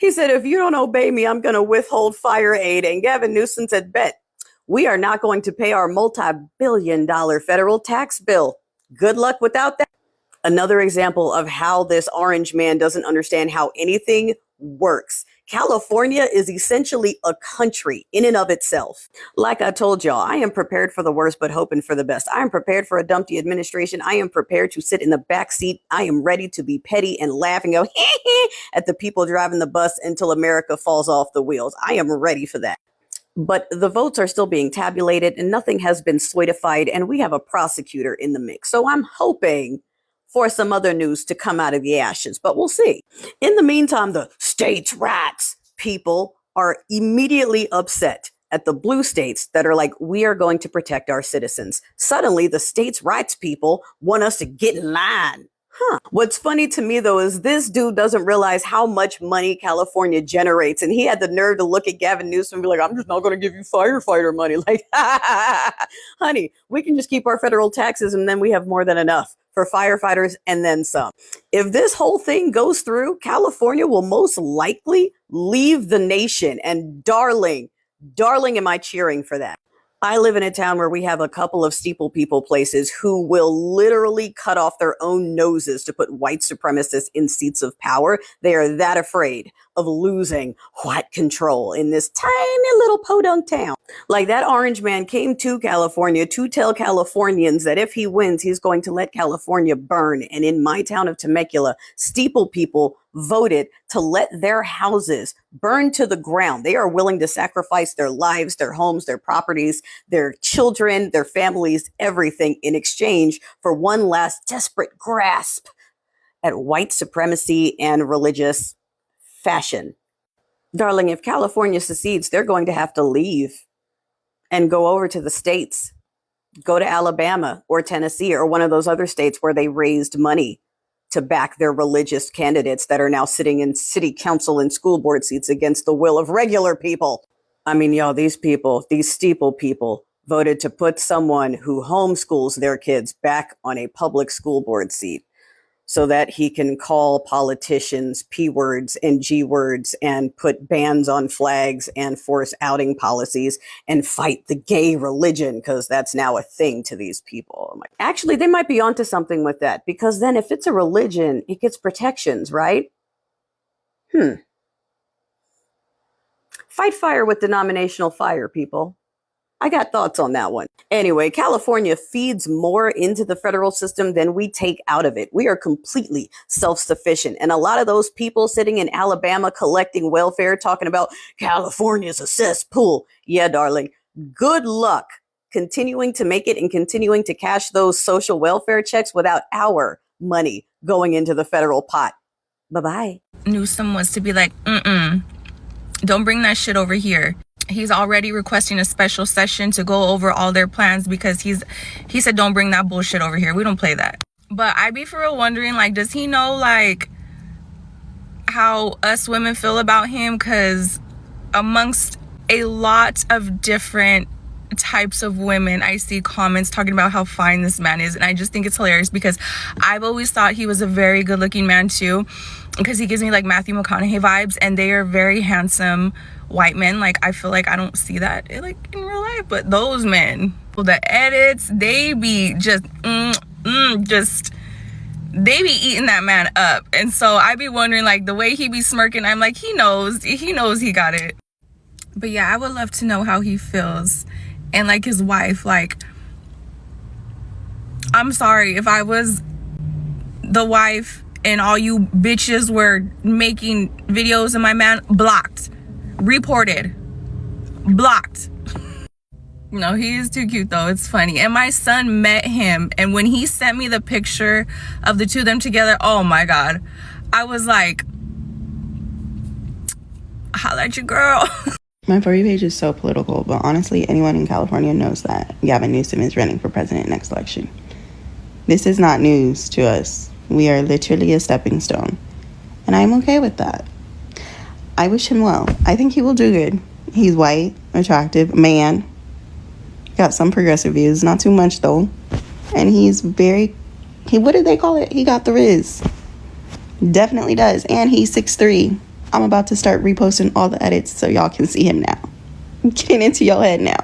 He said, if you don't obey me, I'm going to withhold fire aid. And Gavin Newsom said, bet. We are not going to pay our multi-billion-dollar federal tax bill. Good luck without that. Another example of how this orange man doesn't understand how anything works. California is essentially a country in and of itself. Like I told y'all, I am prepared for the worst, but hoping for the best. I am prepared for a Dumpty administration. I am prepared to sit in the back seat. I am ready to be petty and laugh and go at the people driving the bus until America falls off the wheels. I am ready for that. But the votes are still being tabulated and nothing has been solidified, and we have a prosecutor in the mix. So I'm hoping for some other news to come out of the ashes, but we'll see. In the meantime, the states' rights people are immediately upset at the blue states that are like, we are going to protect our citizens. Suddenly, the states' rights people want us to get in line. What's funny to me, though, is this dude doesn't realize how much money California generates. And he had the nerve to look at Gavin Newsom and be like, I'm just not going to give you firefighter money. Like, honey, we can just keep our federal taxes and then we have more than enough for firefighters and then some. If this whole thing goes through, California will most likely leave the nation. And darling, am I cheering for that. I live in a town where we have a couple of steeple people places who will literally cut off their own noses to put white supremacists in seats of power. They are that afraid of losing white control in this tiny little podunk town. Like, that orange man came to California to tell Californians that if he wins, he's going to let California burn. And in my town of Temecula, steeple people voted to let their houses burn to the ground. They are willing to sacrifice their lives, their homes, their properties, their children, their families, everything in exchange for one last desperate grasp at white supremacy and religious fashion. Darling, if California secedes, they're going to have to leave and go over to the states, go to Alabama or Tennessee or one of those other states where they raised money to back their religious candidates that are now sitting in city council and school board seats against the will of regular people. I mean, y'all, these people, these steeple people, voted to put someone who homeschools their kids back on a public school board seat so that he can call politicians P words and G words and put bans on flags and force outing policies and fight the gay religion, because that's now a thing to these people. I'm like, actually, they might be onto something with that, because then if it's a religion, it gets protections, right? Fight fire with denominational fire, people. I got thoughts on that one. Anyway, California feeds more into the federal system than we take out of it. We are completely self-sufficient. And a lot of those people sitting in Alabama collecting welfare, talking about California's a cesspool. Yeah, darling, good luck continuing to make it and continuing to cash those social welfare checks without our money going into the federal pot. Bye-bye. Newsom wants to be like, don't bring that shit over here. He's already requesting a special session to go over all their plans because he said, don't bring that bullshit over here. We don't play that. But I be for real wondering, like, does he know, like, how us women feel about him? Because amongst a lot of different types of women, I see comments talking about how fine this man is. And I just think it's hilarious because I've always thought he was a very good looking man too, because he gives me like Matthew McConaughey vibes, and they are very handsome white men. Like, I feel like I don't see that like in real life, but those men, the edits, they be just they be eating that man up. And so I be wondering, like, the way he be smirking, I'm like, he knows he got it. But yeah, I would love to know how he feels. And like his wife, like, I'm sorry if I was the wife and all you bitches were making videos of my man, blocked, reported, blocked. No, he is too cute though. It's funny. And my son met him, and when he sent me the picture of the two of them together, oh my God, I was like, holla at your girl. My For You page is so political, but honestly, anyone in California knows that Gavin Newsom is running for president next election. This is not news to us. We are literally a stepping stone, and I'm okay with that. I wish him well. I think he will do good. He's white, attractive, man. Got some progressive views, not too much though. And what did they call it? He got the Riz. Definitely does. And he's 6'3". I'm about to start reposting all the edits so y'all can see him now. Getting into your head now.